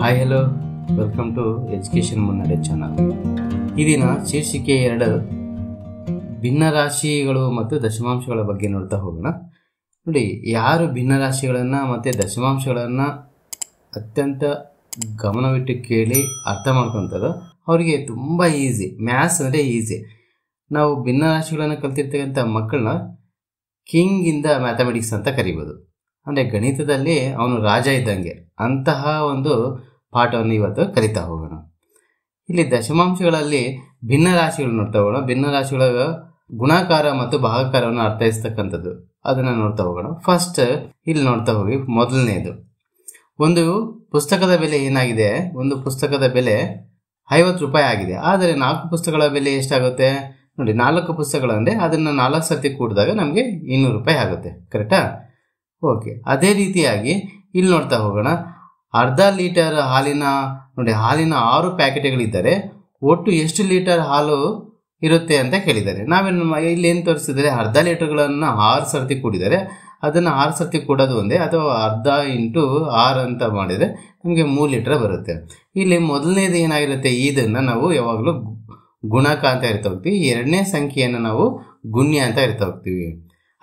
Hi hello, welcome to education Munnade channel. ಈ ದಿನ ಶೀರ್ಷಿಕೆ 2 ಭಿನ್ನರಾಶಿಗಳು ಮತ್ತು ದಶಮಾಂಶಗಳ ಬಗ್ಗೆ ನೋಡ್ತಾ ಹೋಗೋಣ. ನೋಡಿ, ಯಾರು ಭಿನ್ನರಾಶಿಗಳನ್ನು ಮತ್ತು ದಶಮಾಂಶಗಳನ್ನು ಅತ್ಯಂತ ಗಮನವಿಟ್ಟು ಕೇಳಿ ಅರ್ಥ ಮಾಡ್ಕೊತಾರೋ ಅವರಿಗೆ ತುಂಬ ಈಸಿ. ಮ್ಯಾಥ್ಸ್ ಅಂದರೆ ಈಸಿ. ನಾವು ಭಿನ್ನರಾಶಿಗಳನ್ನು ಕಲ್ತಿರ್ತಕ್ಕಂಥ ಮಕ್ಕಳನ್ನ ಕಿಂಗಿಂದ ಮ್ಯಾಥಮೆಟಿಕ್ಸ್ ಅಂತ ಕರಿಬೋದು. ಅಂದರೆ ಗಣಿತದಲ್ಲಿ ಅವನು ರಾಜ ಇದ್ದಂಗೆ. ಅಂತಹ ಒಂದು ಪಾಠವನ್ನು ಇವತ್ತು ಕಲಿತಾ ಹೋಗೋಣ. ಇಲ್ಲಿ ದಶಮಾಂಶಗಳಲ್ಲಿ ಭಿನ್ನರಾಶಿಗಳು ನೋಡ್ತಾ ಹೋಗೋಣ. ಭಿನ್ನರಾಶಿಗಳ ಗುಣಾಕಾರ ಮತ್ತು ಭಾಗಾಕಾರವನ್ನು ಅರ್ಥೈಸ್ತಕ್ಕಂಥದ್ದು ಅದನ್ನು ನೋಡ್ತಾ ಹೋಗೋಣ. ಫಸ್ಟ್ ಇಲ್ಲಿ ನೋಡ್ತಾ ಹೋಗಿ, ಮೊದಲನೇದು, ಒಂದು ಪುಸ್ತಕದ ಬೆಲೆ ಏನಾಗಿದೆ? ಒಂದು ಪುಸ್ತಕದ ಬೆಲೆ 50 ರೂಪಾಯಿ ಆಗಿದೆ. ಆದರೆ 4 ಪುಸ್ತಕಗಳ ಬೆಲೆ ಎಷ್ಟಾಗುತ್ತೆ ನೋಡಿ? 4 ಪುಸ್ತಕಗಳಂದರೆ ಅದನ್ನು 4 ಸರ್ತಿ ಕೂಡಿದಾಗ ನಮಗೆ 200 ರೂಪಾಯಿ ಆಗುತ್ತೆ. ಕರೆಕ್ಟಾ? ಓಕೆ. ಅದೇ ರೀತಿಯಾಗಿ ಇಲ್ಲಿ ನೋಡ್ತಾ ಹೋಗೋಣ. ಅರ್ಧ ಲೀಟರ್ ಹಾಲಿನ ನೋಡಿ, ಹಾಲಿನ 6 ಪ್ಯಾಕೆಟ್ಗಳಿದ್ದರೆ ಒಟ್ಟು ಎಷ್ಟು ಲೀಟರ್ ಹಾಲು ಇರುತ್ತೆ ಅಂತ ಕೇಳಿದ್ದಾರೆ. ನಾವೇನು ಇಲ್ಲಿ ಏನು ತೋರಿಸಿದರೆ, ಅರ್ಧ ಲೀಟರ್ಗಳನ್ನು 6 ಸರ್ತಿ ಕೂಡಿದರೆ ಅದನ್ನು 6 ಸರ್ತಿ ಕೂಡೋದು ಒಂದೇ, ಅಥವಾ ಅರ್ಧ ಇಂಟು 6 ಅಂತ ಮಾಡಿದರೆ ನಮಗೆ 3 ಲೀಟರ್ ಬರುತ್ತೆ. ಇಲ್ಲಿ ಮೊದಲನೇದು ಏನಾಗಿರುತ್ತೆ, ಇದನ್ನು ನಾವು ಯಾವಾಗಲೂ ಗುಣಕ ಅಂತ ಇರ್ತಾ ಹೋಗ್ತೀವಿ. ಎರಡನೇ ಸಂಖ್ಯೆಯನ್ನು ನಾವು ಗುಣ್ಯ ಅಂತ ಇರ್ತಾ ಹೋಗ್ತೀವಿ.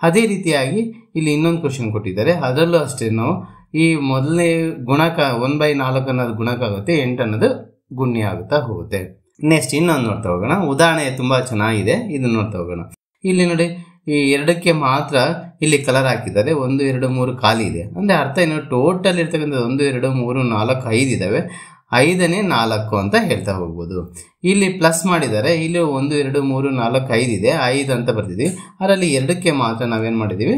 ಅದೇ ರೀತಿಯಾಗಿ ಇಲ್ಲಿ ಇನ್ನೊಂದು ಕ್ವಶನ್ ಕೊಟ್ಟಿದ್ದಾರೆ. ಅದರಲ್ಲೂ ಅಷ್ಟೇ, ನಾವು ಈ ಮೊದಲನೇ ಗುಣಕ 1/4 ಅನ್ನೋದು ಗುಣಕ ಆಗುತ್ತೆ, 8 ಅನ್ನೋದು ಗುಣ್ಯ ಆಗುತ್ತಾ ಹೋಗುತ್ತೆ. ನೆಕ್ಸ್ಟ್ ಇನ್ನೊಂದು ನೋಡ್ತಾ ಹೋಗೋಣ. ಉದಾಹರಣೆ ತುಂಬ ಚೆನ್ನಾಗಿದೆ, ಇದನ್ನು ನೋಡ್ತಾ ಹೋಗೋಣ. ಇಲ್ಲಿ ನೋಡಿ, ಈ 2ಕ್ಕೆ ಮಾತ್ರ ಇಲ್ಲಿ ಕಲರ್ ಹಾಕಿದ್ದಾರೆ. 1 2 3 ಖಾಲಿ ಇದೆ. ಅಂದರೆ ಅರ್ಥ ಏನು? ಟೋಟಲ್ ಇರ್ತಕ್ಕಂಥದ್ದು 1 2 3 4 5 ಇದ್ದಾವೆ. 5ನೇ 4 ಅಂತ ಹೇಳ್ತಾ ಹೋಗ್ಬೋದು. ಇಲ್ಲಿ ಪ್ಲಸ್ ಮಾಡಿದ್ದಾರೆ. ಇಲ್ಲಿ 1 2 3 4 5 ಇದೆ, 5 ಅಂತ ಬರ್ತಿದ್ವಿ. ಅದರಲ್ಲಿ 2ಕ್ಕೆ ಮಾತ್ರ ನಾವೇನು ಮಾಡಿದ್ದೀವಿ?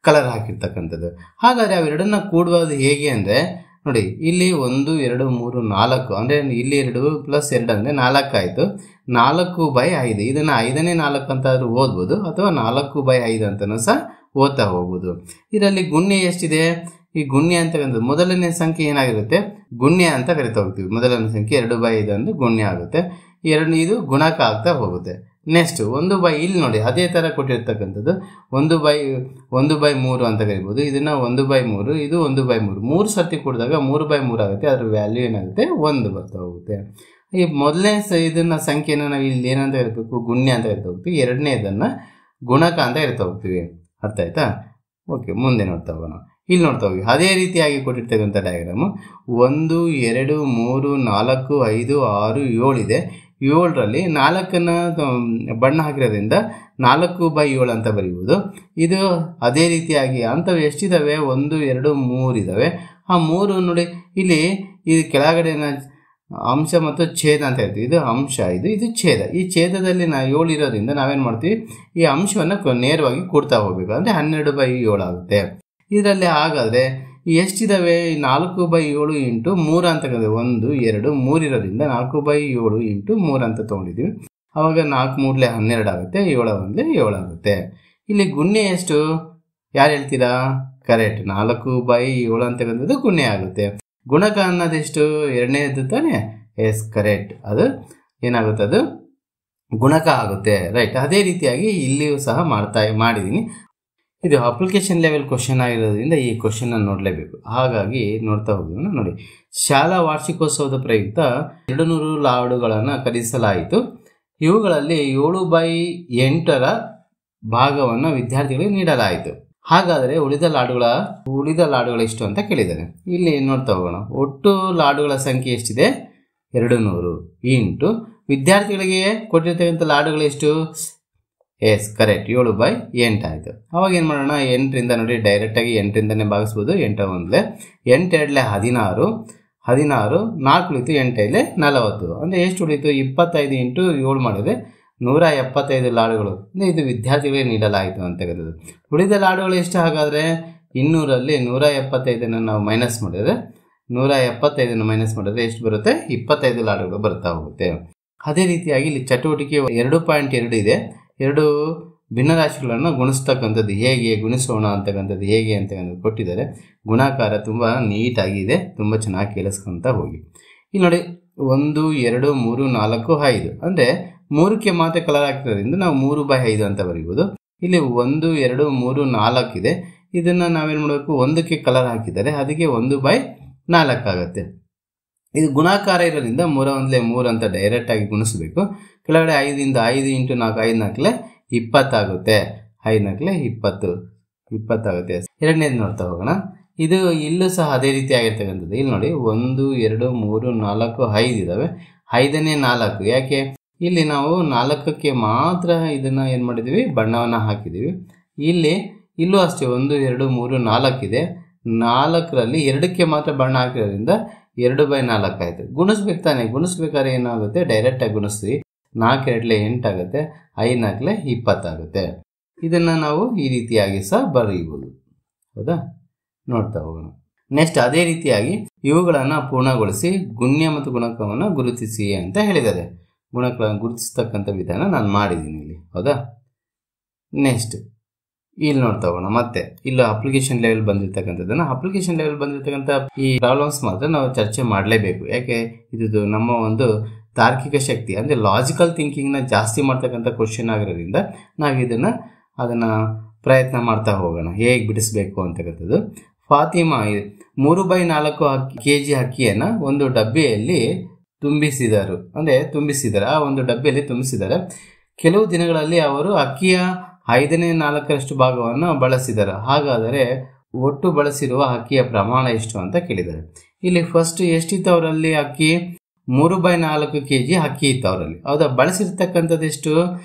ಕಲರ್ ಹಾಕಿರ್ತಕ್ಕಂಥದ್ದು. ಹಾಗಾದರೆ ಅವೆರಡನ್ನ ಕೂಡುವುದು ಹೇಗೆ ಅಂದರೆ ನೋಡಿ, ಇಲ್ಲಿ 1 2 3 4 ಅಂದರೆ ಇಲ್ಲಿ 2 + 2 ಅಂದರೆ 4 ಆಯಿತು. 4/5 ಇದನ್ನು 5ನೇ 4 ಅಂತಾದರೂ ಓದ್ಬೋದು, ಅಥವಾ 4/5 ಅಂತಲೂ ಸಹ ಓದ್ತಾ ಹೋಗ್ಬೋದು. ಇದರಲ್ಲಿ ಗುಣ್ಯ ಎಷ್ಟಿದೆ? ಈ ಗುಣ್ಯ ಅಂತಕ್ಕಂಥದ್ದು ಮೊದಲನೇ ಸಂಖ್ಯೆ ಏನಾಗಿರುತ್ತೆ? ಗುಣ್ಯ ಅಂತ ಕರಿತಾ ಹೋಗ್ತೀವಿ. ಮೊದಲನೇ ಸಂಖ್ಯೆ 2/5 ಅಂದರೆ ಗುಣ್ಯ ಆಗುತ್ತೆ. ಇದು ಗುಣಕ ಆಗ್ತಾ ಹೋಗುತ್ತೆ. ನೆಕ್ಸ್ಟ್ ಇಲ್ಲಿ ನೋಡಿ, ಅದೇ ಥರ ಕೊಟ್ಟಿರ್ತಕ್ಕಂಥದ್ದು 1/3 ಅಂತ ಕರಿಬೋದು. ಇದನ್ನು 1/3, ಇದು 1/3. 3 ಸರ್ತಿ ಕೊಡಿದಾಗ 3/3 ಆಗುತ್ತೆ. ಅದರ ವ್ಯಾಲ್ಯೂ ಏನಾಗುತ್ತೆ? 1 ಬರ್ತಾ ಹೋಗುತ್ತೆ. ಈ ಮೊದಲನೇ ಇದನ್ನು ಸಂಖ್ಯೆಯನ್ನು ನಾವು ಇಲ್ಲಿ ಏನಂತ ಇರಬೇಕು? ಗುಣ್ಯ ಅಂತ ಇರ್ತಾ ಹೋಗ್ತೀವಿ. ಎರಡನೇದನ್ನು ಗುಣಕ ಅಂತ ಇರ್ತಾ ಹೋಗ್ತೀವಿ. ಅರ್ಥ ಆಯ್ತಾ? ಓಕೆ, ಮುಂದೆ ನೋಡ್ತಾ ಹೋಗೋಣ. ಇಲ್ಲಿ ನೋಡ್ತಾ ಹೋಗಿ, ಅದೇ ರೀತಿಯಾಗಿ ಕೊಟ್ಟಿರ್ತಕ್ಕಂಥ ಡಯಾಗ್ರಾಮು 1 2 3 4 5 6 7 ಇದೆ. 7ರಲ್ಲಿ 4ನ್ನು ಬಣ್ಣ ಹಾಕಿರೋದ್ರಿಂದ 4/7 ಅಂತ ಬರೀಬೋದು. ಇದು ಅದೇ ರೀತಿಯಾಗಿ ಅಂಥವು ಎಷ್ಟಿದ್ದಾವೆ? 1 2 3 ಇದ್ದಾವೆ. ಆ 3 ನೋಡಿ, ಇಲ್ಲಿ ಇದು ಕೆಳಗಡೆನ ಅಂಶ ಮತ್ತು ಛೇದ ಅಂತ ಹೇಳ್ತೀವಿ. ಇದು ಅಂಶ, ಇದು ಛೇದ. ಈ ಛೇದದಲ್ಲಿ 7 ಇರೋದ್ರಿಂದ ನಾವೇನು ಮಾಡ್ತೀವಿ? ಈ ಅಂಶವನ್ನು ನೇರವಾಗಿ ಕೂಡ್ತಾ ಹೋಗಬೇಕು. ಅಂದರೆ 12/7 ಆಗುತ್ತೆ. ಇದರಲ್ಲಿ ಹಾಗಾದರೆ ಎಷ್ಟಿದ್ದಾವೆ? 4/7 ಇಂಟು 3 ಅಂತ ಕರೆದ್ರೆ 1 2 3 ಇರೋದ್ರಿಂದ 4/7 ಇಂಟು 3 ಅಂತ ತೊಗೊಂಡಿದ್ದೀವಿ. ಆವಾಗ 4 3 12 ಆಗುತ್ತೆ, 7 1 7 ಆಗುತ್ತೆ. ಇಲ್ಲಿ ಗುಣ್ಯ ಎಷ್ಟು? ಯಾರು ಹೇಳ್ತೀರಾ? ಕರೆಕ್ಟ್, 4/7 ಅಂತಕ್ಕಂಥದ್ದು ಗುಣ್ಯ ಆಗುತ್ತೆ. ಗುಣಕ ಅನ್ನೋದೆಷ್ಟು? ಎರಡನೇದು ತಾನೇ? Yes, correct. ಅದು ಏನಾಗುತ್ತೆ? ಅದು ಗುಣಕ ಆಗುತ್ತೆ. ರೈಟ್. ಅದೇ ರೀತಿಯಾಗಿ ಇಲ್ಲಿಯೂ ಸಹ ಮಾಡಿದ್ದೀನಿ. ಇದು ಅಪ್ಲಿಕೇಶನ್ ಲೆವೆಲ್ ಕ್ವಶನ್ ಆಗಿರೋದ್ರಿಂದ ಈ ಕ್ವಶನ್ ನೋಡಲೇಬೇಕು. ಹಾಗಾಗಿ ನೋಡ್ತಾ ಹೋಗೋಣ. ನೋಡಿ, ಶಾಲಾ ವಾರ್ಷಿಕೋತ್ಸವದ ಪ್ರಯುಕ್ತ 200 ಲಾಡುಗಳನ್ನು ಖರೀದಿಸಲಾಯಿತು. ಇವುಗಳಲ್ಲಿ 7/8 ಭಾಗವನ್ನು ವಿದ್ಯಾರ್ಥಿಗಳಿಗೆ ನೀಡಲಾಯಿತು. ಹಾಗಾದರೆ ಉಳಿದ ಲಾಡುಗಳು ಎಷ್ಟು ಅಂತ ಕೇಳಿದ್ದಾರೆ. ಇಲ್ಲಿ ನೋಡ್ತಾ ಹೋಗೋಣ. ಒಟ್ಟು ಲಾಡುಗಳ ಸಂಖ್ಯೆ ಎಷ್ಟಿದೆ? 200 ಇಂಟು ವಿದ್ಯಾರ್ಥಿಗಳಿಗೆ ಕೊಟ್ಟಿರ್ತಕ್ಕಂಥ ಲಾಡುಗಳು ಎಷ್ಟು? ಎಸ್, ಕರೆಕ್ಟ್, 7/8 ಆಯಿತು. ಅವಾಗ ಏನು ಮಾಡೋಣ? 8ರಿಂದ ನೋಡಿ, ಡೈರೆಕ್ಟಾಗಿ 8ರಿಂದನೇ ಭಾಗಿಸ್ಬೋದು. 8 1 8 2 16 16 4 ಉಳಿತು, 8 5 40. ಅಂದರೆ ಎಷ್ಟು ಉಳಿತು? 25 ಇಂಟು 7 ಮಾಡಿದರೆ 175 ಲಾಡುಗಳು. ಇದು ವಿದ್ಯಾರ್ಥಿಗಳಿಗೆ ನೀಡಲಾಯಿತು ಅಂತ ಕರೆಯೋದು. ಉಳಿದ ಲಾಡುಗಳು ಎಷ್ಟು? ಹಾಗಾದರೆ 200ರಲ್ಲಿ 175 ನಾವು ಮೈನಸ್ ಮಾಡಿದರೆ 175 ಮೈನಸ್ ಮಾಡಿದರೆ ಎಷ್ಟು ಬರುತ್ತೆ? 25 ಲಾಡುಗಳು ಬರ್ತಾ ಹೋಗುತ್ತೆ. ಅದೇ ರೀತಿಯಾಗಿ ಇಲ್ಲಿ ಚಟುವಟಿಕೆ 2.2 ಇದೆ. 2 ಭಿನ್ನರಾಶಿಗಳನ್ನು ಗುಣಿಸ್ತಕ್ಕಂಥದ್ದು ಹೇಗೆ, ಗುಣಿಸೋಣ ಅಂತಕ್ಕಂಥದ್ದು ಹೇಗೆ ಅಂತಕ್ಕಂಥದ್ದು ಕೊಟ್ಟಿದ್ದಾರೆ. ಗುಣಾಕಾರ ತುಂಬ ನೀಟಾಗಿದೆ, ತುಂಬ ಚೆನ್ನಾಗಿ ಕೇಳಿಸ್ಕೊಂತ ಹೋಗಿ. ಇಲ್ಲಿ ನೋಡಿ, 1 2 3 4 5 ಅಂದರೆ 3ಕ್ಕೆ ಮಾತ್ರ ಕಲರ್ ಹಾಕಿರೋದ್ರಿಂದ ನಾವು 3/5 ಅಂತ ಬರೀಬೋದು. ಇಲ್ಲಿ 1 2 3 4 ಇದೆ. ಇದನ್ನು ನಾವೇನು ಮಾಡಬೇಕು? 1ಕ್ಕೆ ಕಲರ್ ಹಾಕಿದ್ದಾರೆ, ಅದಕ್ಕೆ 1/4 ಆಗುತ್ತೆ. ಇದು ಗುಣಾಕಾರ ಇರೋದ್ರಿಂದ 3 ಒಂದ್ಲೆ 3 ಅಂತ ಡೈರೆಕ್ಟ್ ಆಗಿ ಗುಣಿಸಬೇಕು. ಕೆಳಗಡೆ 5 ಇಂದ 5 ಇಂಟು 4 5 ನಾಲ್ಕಲೆ 20 ಆಗುತ್ತೆ. 5 ನಾಲ್ಕಲೆ 20 ಆಗುತ್ತೆ. ಎರಡನೇದು ನೋಡ್ತಾ ಹೋಗೋಣ. ಇದು ಇಲ್ಲೂ ಸಹ ಅದೇ ರೀತಿ ಆಗಿರ್ತಕ್ಕಂಥದ್ದು. ಇಲ್ಲಿ ನೋಡಿ 1 2 3 4 5 ಇದಾವೆ. 5ನೇ 4 ಯಾಕೆ ಇಲ್ಲಿ ನಾವು 4ಕ್ಕೆ ಮಾತ್ರ ಇದನ್ನ ಏನು ಮಾಡಿದೀವಿ, ಬಣ್ಣವನ್ನು ಹಾಕಿದೀವಿ. ಇಲ್ಲೂ ಅಷ್ಟೇ 1 2 3 4 ಇದೆ. 4ರಲ್ಲಿ 2ಕ್ಕೆ ಮಾತ್ರ ಬಣ್ಣ ಹಾಕಿರೋದ್ರಿಂದ 2/4 ಆಯಿತು. ಗುಣಿಸ್ಬೇಕು ತಾನೆ, ಗುಣಿಸ್ಬೇಕಾದ್ರೆ ಏನಾಗುತ್ತೆ, ಡೈರೆಕ್ಟಾಗಿ ಗುಣಿಸ್ತೀವಿ. 4 2 8 ಆಗುತ್ತೆ, 5 4 20 ಆಗುತ್ತೆ. ಇದನ್ನು ನಾವು ಈ ರೀತಿಯಾಗಿ ಸಹ ಬರೆಯಬಹುದು. ಹೌದಾ, ನೋಡ್ತಾ ಹೋಗೋಣ. ನೆಕ್ಸ್ಟ್ ಅದೇ ರೀತಿಯಾಗಿ ಇವುಗಳನ್ನು ಪೂರ್ಣಗೊಳಿಸಿ ಗುಣ್ಯ ಮತ್ತು ಗುಣಕವನ್ನು ಗುರುತಿಸಿ ಅಂತ ಹೇಳಿದ್ದಾರೆ. ಗುಣಕಗಳನ್ನು ಗುರುತಿಸ್ತಕ್ಕಂಥ ವಿಧಾನ ನಾನು ಮಾಡಿದ್ದೀನಿ ಇಲ್ಲಿ. ಹೌದಾ, ನೆಕ್ಸ್ಟ್ ಇಲ್ಲಿ ನೋಡ್ತಾ ಹೋಗೋಣ. ಮತ್ತೆ ಇಲ್ಲಿ ಅಪ್ಲಿಕೇಶನ್ ಲೆವೆಲ್ ಬಂದಿರತಕ್ಕಂಥದ್ದನ್ನು, ಅಪ್ಲಿಕೇಶನ್ ಲೆವೆಲ್ ಬಂದಿರತಕ್ಕಂಥ ಈ ಪ್ರಾಬ್ಲಮ್ಸ್ ಮಾತ್ರ ನಾವು ಚರ್ಚೆ ಮಾಡಲೇಬೇಕು. ಯಾಕೆ ಇದು ನಮ್ಮ ಒಂದು ತಾರ್ಕಿಕ ಶಕ್ತಿ ಅಂದರೆ ಲಾಜಿಕಲ್ ಥಿಂಕಿಂಗ್ನ ಜಾಸ್ತಿ ಮಾಡ್ತಕ್ಕಂಥ ಕ್ವಶನ್ ಆಗಿರೋದ್ರಿಂದ ನಾವು ಅದನ್ನು ಪ್ರಯತ್ನ ಮಾಡ್ತಾ ಹೋಗೋಣ ಹೇಗೆ ಬಿಡಿಸಬೇಕು ಅಂತಕ್ಕಂಥದ್ದು. ಫಾತಿಮಾ 3/4 kg ಅಕ್ಕಿಯನ್ನು ಒಂದು ಡಬ್ಬಿಯಲ್ಲಿ ತುಂಬಿಸಿದರು. ಆ ಒಂದು ಡಬ್ಬಿಯಲ್ಲಿ ತುಂಬಿಸಿದ್ದಾರೆ. ಕೆಲವು ದಿನಗಳಲ್ಲಿ ಅವರು ಅಕ್ಕಿಯ 5/4 ಭಾಗವನ್ನು ಬಳಸಿದರು. ಹಾಗಾದರೆ ಒಟ್ಟು ಬಳಸಿರುವ ಅಕ್ಕಿಯ ಪ್ರಮಾಣ ಎಷ್ಟು ಅಂತ ಕೇಳಿದ್ದಾರೆ. ಇಲ್ಲಿ ಫಸ್ಟ್ ಎಷ್ಟಿತ್ತು ಅವರಲ್ಲಿ ಅಕ್ಕಿ, 3/4 kg ಅಕ್ಕಿ ಇತ್ತು ಅವರಲ್ಲಿ. ಹೌದಾ, ಬಳಸಿರ್ತಕ್ಕಂಥದ್ದು ಎಷ್ಟು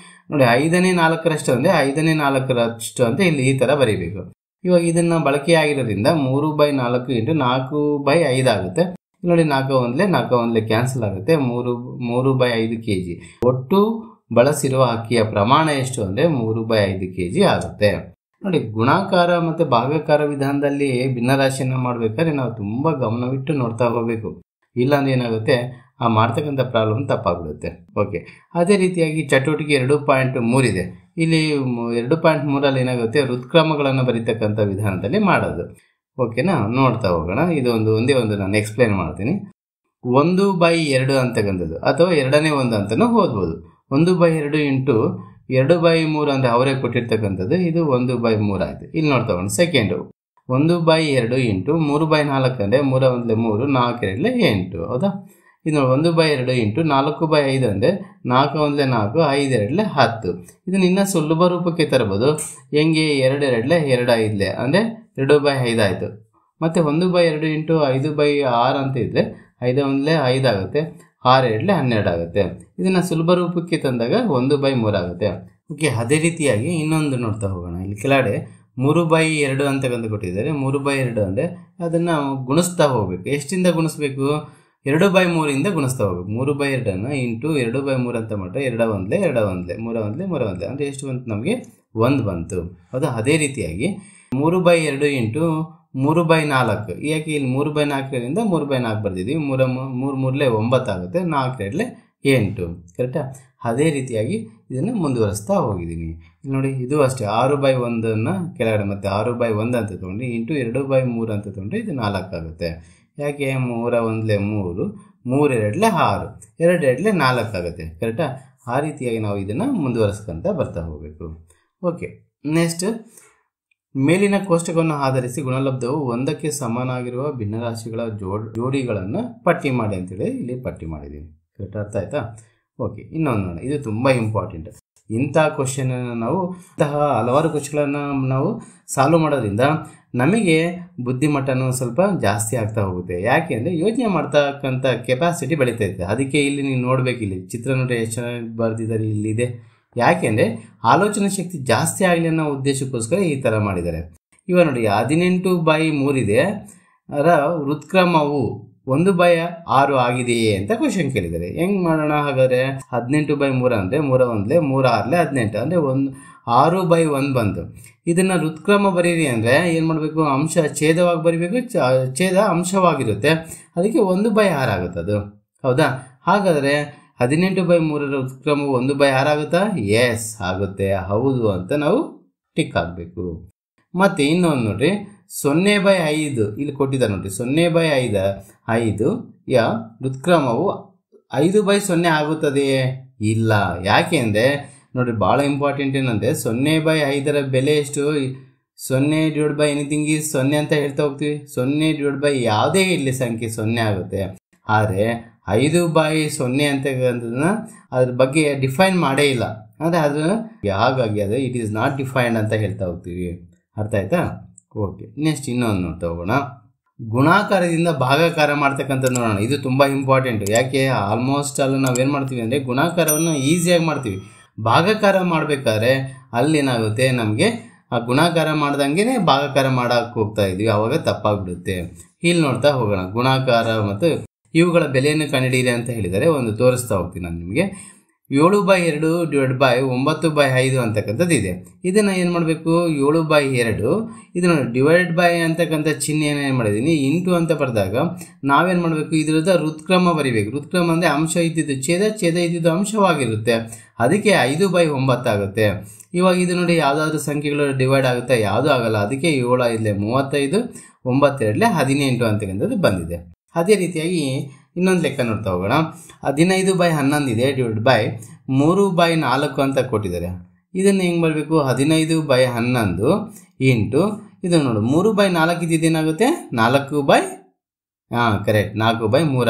ನೋಡಿ, 5/4 ಅಂದರೆ 5/4 ಅಂತ ಇಲ್ಲಿ ಈ ಥರ ಬರೀಬೇಕು. ಇವಾಗ ಇದನ್ನು ಬಳಕೆಯಾಗಿರೋದ್ರಿಂದ 3/4 ಇಂಟು 4/5 ಆಗುತ್ತೆ. ನೋಡಿ 4 ಒಂದ್ಲೆ ಕ್ಯಾನ್ಸಲ್ ಆಗುತ್ತೆ. 3/5 kg. ಒಟ್ಟು ಬಳಸಿರುವ ಅಕ್ಕಿಯ ಪ್ರಮಾಣ ಎಷ್ಟು ಅಂದರೆ 3/5 kg ಆಗುತ್ತೆ. ನೋಡಿ, ಗುಣಾಕಾರ ಮತ್ತು ಭಾಗಾಕಾರ ವಿಧಾನದಲ್ಲಿ ಭಿನ್ನರಾಶಿಯನ್ನು ಮಾಡಬೇಕಾದ್ರೆ ನಾವು ತುಂಬ ಗಮನವಿಟ್ಟು ನೋಡ್ತಾ ಹೋಗಬೇಕು. ಇಲ್ಲಾಂದ್ರೆ ಏನಾಗುತ್ತೆ, ಆ ಮಾಡ್ತಕ್ಕಂಥ ಪ್ರಾಬ್ಲಮ್ ತಪ್ಪಾಗ್ಬಿಡುತ್ತೆ. ಓಕೆ, ಅದೇ ರೀತಿಯಾಗಿ ಚಟುವಟಿಕೆ 2.3 ಇದೆ. ಇಲ್ಲಿ 2.3 ಏನಾಗುತ್ತೆ, ಹೃತ್ಕ್ರಮಗಳನ್ನು ಬರೀತಕ್ಕಂಥ ವಿಧಾನದಲ್ಲಿ ಮಾಡೋದು. ಓಕೆನಾ, ನೋಡ್ತಾ ಹೋಗೋಣ. ಇದು ಒಂದೇ ಒಂದು ನಾನು ಎಕ್ಸ್ಪ್ಲೇನ್ ಮಾಡ್ತೀನಿ. 1/2 ಅಂತಕ್ಕಂಥದ್ದು ಅಥವಾ 2ನೇ 1 ಅಂತಲೂ ಓದ್ಬೋದು. 1/2 ಇಂಟು 2/3 ಅಂದರೆ ಅವರೇ ಕೊಟ್ಟಿರ್ತಕ್ಕಂಥದ್ದು. ಇದು 1/3 ಆಯಿತು. ಇಲ್ಲಿ ನೋಡ್ತಾ ಹೋಗೋಣ. ಸೆಕೆಂಡು 1/2 ಇಂಟು 3/4 ಅಂದರೆ 3 1 3 4 2 8. ಹೌದಾ, ಇದು 1/2 ಇಂಟು 4/5 ಅಂದರೆ 4 1 4 5 2 10. ಇದನ್ನು ಇನ್ನೂ ಸುಲಭ ರೂಪಕ್ಕೆ ತರಬಹುದು. ಹೆಂಗೆ, 2 2 2 5 ಅಂದರೆ 2/5 ಆಯಿತು. ಮತ್ತು 1/2 ಇಂಟು 5/6 ಅಂತ ಇದ್ದರೆ 5 1 5 ಆಗುತ್ತೆ, 6 2 12 ಆಗುತ್ತೆ. ಇದನ್ನು ಸುಲಭ ರೂಪಕ್ಕೆ ತಂದಾಗ 1/3 ಆಗುತ್ತೆ. ಓಕೆ, ಅದೇ ರೀತಿಯಾಗಿ ಇನ್ನೊಂದು ನೋಡ್ತಾ ಹೋಗೋಣ. ಇಲ್ಲಿ ಕೆಳಗಡೆ 3/2 ಅಂತಕ್ಕಂಥ ಕೊಟ್ಟಿದ್ದಾರೆ. 3/2 ಅಂದರೆ ಅದನ್ನು ಗುಣಿಸ್ತಾ ಹೋಗಬೇಕು. ಎಷ್ಟಿಂದ ಗುಣಿಸ್ಬೇಕು, 2/3 ಗುಣಿಸ್ತಾ ಹೋಗ್ಬೇಕು. 3/2 ಇಂಟು 2/3 ಅಂತ ಮಾಡ್ರೆ 2 1 2 1 3 1 3 1 ಅಂದರೆ ಎಷ್ಟು ಬಂತು, ನಮಗೆ 1 ಬಂತು. ಹೌದಾ, ಅದೇ ರೀತಿಯಾಗಿ 3/2 ಇಂಟು 3/4. ಯಾಕೆ ಇಲ್ಲಿ 3/4ರಿಂದ 3/4 ಬರ್ತಿದ್ದೀವಿ. 3 3 9 ಆಗುತ್ತೆ, 4 2 8. ಕರೆಕ್ಟಾ? ಅದೇ ರೀತಿಯಾಗಿ ಇದನ್ನು ಮುಂದುವರಿಸ್ತಾ ಹೋಗಿದ್ದೀನಿ. ಇಲ್ಲಿ ನೋಡಿ, ಇದು ಅಷ್ಟೇ 6/1 ಕೆಳಗಡೆ ಮತ್ತೆ 6/1 ಅಂತ ತೊಗೊಂಡು ಇಂಟು 2/3 ಅಂತ ತೊಗೊಂಡ್ರೆ ಇದು 4 ಆಗುತ್ತೆ. ಯಾಕೆ, 3 1 3 3 2 6 2 2 4 ಆಗುತ್ತೆ. ಕರೆಕ್ಟಾ? ಆ ರೀತಿಯಾಗಿ ನಾವು ಇದನ್ನು ಮುಂದುವರಿಸ್ಕೊಂತ ಬರ್ತಾ ಹೋಗಬೇಕು. ಓಕೆ, ನೆಕ್ಸ್ಟ್ ಮೇಲಿನ ಕೋಷ್ಟಕವನ್ನು ಆಧರಿಸಿ ಗುಣಲಬ್ಧವು 1ಕ್ಕೆ ಸಮನಾಗಿರುವ ಭಿನ್ನರಾಶಿಗಳ ಜೋಡಿಗಳನ್ನು ಪಟ್ಟಿ ಮಾಡಿ ಅಂತೇಳಿ ಇಲ್ಲಿ ಪಟ್ಟಿ ಮಾಡಿದ್ದೀನಿ. ಕರೆಕ್ಟ್, ಅರ್ಥ ಆಯ್ತಾ? ಓಕೆ, ಇನ್ನೊಂದು ನೋಡೋಣ. ಇದು ತುಂಬ ಇಂಪಾರ್ಟೆಂಟ್. ಇಂಥ ಇಂತಹ ಹಲವಾರು ಕ್ವಶನ್ಗಳನ್ನು ನಾವು ಸಾಲ್ವ್ ಮಾಡೋದ್ರಿಂದ ನಮಗೆ ಬುದ್ಧಿಮಟ್ಟನೂ ಸ್ವಲ್ಪ ಜಾಸ್ತಿ ಆಗ್ತಾ ಹೋಗುತ್ತೆ. ಯಾಕೆ ಅಂದರೆ ಯೋಚನೆ ಮಾಡ್ತಕ್ಕಂಥ ಕೆಪಾಸಿಟಿ ಬೆಳೀತೈತೆ. ಅದಕ್ಕೆ ಇಲ್ಲಿ ನೀವು ನೋಡಬೇಕು, ಇಲ್ಲಿ ಚಿತ್ರ ನೋಡಿ ಎಷ್ಟು ಚೆನ್ನಾಗಿ ಬರೆದಿದ್ದಾರೆ ಇಲ್ಲಿದೆ. ಯಾಕೆಂದರೆ ಆಲೋಚನಾ ಶಕ್ತಿ ಜಾಸ್ತಿ ಆಗಲಿ ಅನ್ನೋ ಉದ್ದೇಶಕ್ಕೋಸ್ಕರ ಈ ಥರ ಮಾಡಿದ್ದಾರೆ. ಇವಾಗ ನೋಡಿ 18/3 ಇದೆ. ಅದರ ಹೃತ್ಕ್ರಮವು 1/6 ಆಗಿದೆಯೇ ಅಂತ ಕ್ವಶನ್ ಕೇಳಿದ್ದಾರೆ. ಹೆಂಗೆ ಮಾಡೋಣ ಹಾಗಾದರೆ, 18/3 ಅಂದರೆ 3 1 3 6 18 ಅಂದರೆ 6/1 ಬಂತು. ಇದನ್ನು ಹೃತ್ಕ್ರಮ ಬರೀರಿ ಅಂದರೆ ಏನು ಮಾಡಬೇಕು, ಅಂಶ ಛೇದವಾಗಿ ಬರೀಬೇಕು. ಛೇದ ಅಂಶವಾಗಿರುತ್ತೆ, ಅದಕ್ಕೆ 1/6 ಆಗುತ್ತೆ ಅದು. ಹೌದಾ? ಹಾಗಾದರೆ 18/3 ಹೃತ್ಕ್ರಮವು 1/6 ಆಗುತ್ತಾ? ಎಸ್ ಆಗುತ್ತೆ, ಹೌದು ಅಂತ ನಾವು ಟಿಕ್ ಆಗಬೇಕು. ಮತ್ತು ಇನ್ನೊಂದು ನೋಡ್ರಿ, 0/5 ಇಲ್ಲಿ ಕೊಟ್ಟಿದ್ದಾರೆ ನೋಡ್ರಿ. 0/5 ಹೃತ್ಕ್ರಮವು 5/0 ಆಗುತ್ತದೆಯೇ? ಇಲ್ಲ. ಯಾಕೆ ಅಂದರೆ ನೋಡ್ರಿ, ಭಾಳ ಇಂಪಾರ್ಟೆಂಟ್ ಏನಂದರೆ 0/5 ಬೆಲೆ ಎಷ್ಟು? 0 ಎನಿಥಿಂಗ್ ಈಸ್ 0 ಅಂತ ಹೇಳ್ತಾ ಹೋಗ್ತೀವಿ. 0 ಯಾವುದೇ ಇಲ್ಲಿ ಸಂಖ್ಯೆ 0 ಆಗುತ್ತೆ. ಆದರೆ 5/0 ಅಂತಕ್ಕಂಥದ್ದನ್ನ ಅದ್ರ ಬಗ್ಗೆ ಡಿಫೈನ್ ಮಾಡೇ ಇಲ್ಲ. ಅಂದರೆ ಅದು ಹಾಗಾಗಿ ಅದು ಇಟ್ ಈಸ್ ನಾಟ್ ಡಿಫೈನ್ಡ್ ಅಂತ ಹೇಳ್ತಾ ಹೋಗ್ತೀವಿ. ಅರ್ಥ ಆಯ್ತಾ? ಓಕೆ, ನೆಕ್ಸ್ಟ್ ಇನ್ನೊಂದು ನೋಡ್ತಾ ಹೋಗೋಣ. ಗುಣಾಕಾರದಿಂದ ಭಾಗಾಕಾರ ಮಾಡ್ತಕ್ಕಂಥದ್ದು ನೋಡೋಣ. ಇದು ತುಂಬ ಇಂಪಾರ್ಟೆಂಟು. ಯಾಕೆ ಆಲ್ಮೋಸ್ಟ್ ಅಲ್ಲಿ ನಾವೇನು ಮಾಡ್ತೀವಿ ಅಂದರೆ ಗುಣಾಕಾರವನ್ನು ಈಸಿಯಾಗಿ ಮಾಡ್ತೀವಿ. ಭಾಗಾಕಾರ ಮಾಡಬೇಕಾದ್ರೆ ಅಲ್ಲೇನಾಗುತ್ತೆ, ನಮಗೆ ಆ ಗುಣಾಕಾರ ಮಾಡ್ದಂಗೆ ಭಾಗಾಕಾರ ಮಾಡೋಕ್ಕೆ ಹೋಗ್ತಾ ಇದ್ವಿ, ಆವಾಗ ತಪ್ಪಾಗ್ಬಿಡುತ್ತೆ. ಇಲ್ಲಿ ನೋಡ್ತಾ ಹೋಗೋಣ. ಗುಣಾಕಾರ ಮತ್ತು ಇವುಗಳ ಬೆಲೆಯನ್ನು ಕಂಡುಹಿಡಿಯಿರಿ ಅಂತ ಹೇಳಿದರೆ ಒಂದು ತೋರಿಸ್ತಾ ಹೋಗ್ತೀನಿ ನಾನು ನಿಮಗೆ. 7/2 / 9/5 ಅಂತಕ್ಕಂಥದ್ದು ಇದೆ. ಇದನ್ನು ಏನು ಮಾಡಬೇಕು, 7/2 ಇದನ್ನು ಡಿವೈಡ್ ಬೈ ಅಂತಕ್ಕಂಥ ಚಿಹ್ನೆಯನ್ನು ಏನು ಮಾಡಿದ್ದೀನಿ ಇಂಟು ಅಂತ ಬರೆದಾಗ ನಾವೇನು ಮಾಡಬೇಕು, ಇದರದ ಋತ್ಕ್ರಮ ಬರಿಬೇಕು. ಋತ್ಕ್ರಮ ಅಂದರೆ ಅಂಶ ಇದ್ದಿದ್ದು ಛೇದ, ಛೇದ ಇದ್ದಿದ್ದು ಅಂಶವಾಗಿರುತ್ತೆ. ಅದಕ್ಕೆ 5/9 ಆಗುತ್ತೆ. ಇವಾಗ ಇದು ನೋಡಿ, ಯಾವುದಾದ್ರೂ ಸಂಖ್ಯೆಗಳು ಡಿವೈಡ್ ಆಗುತ್ತೆ, ಯಾವುದೂ ಆಗಲ್ಲ. ಅದಕ್ಕೆ 7 × 35, 9 × 18 ಅಂತಕ್ಕಂಥದ್ದು ಬಂದಿದೆ. ಅದೇ ರೀತಿಯಾಗಿ ಇನ್ನೊಂದು ಲೆಕ್ಕ ನೋಡ್ತಾ ಹೋಗೋಣ. 15/11 ಇದೆ ಡಿವೈಡ್ ಬೈ 3/4 ಅಂತ ಕೊಟ್ಟಿದ್ದಾರೆ. ಇದನ್ನು ಹೆಂಗೆ ಬರಬೇಕು, 15/11 ಇಂಟು ಇದು ನೋಡು 3/4 ಇದ್ದೇನಾಗುತ್ತೆ 4/3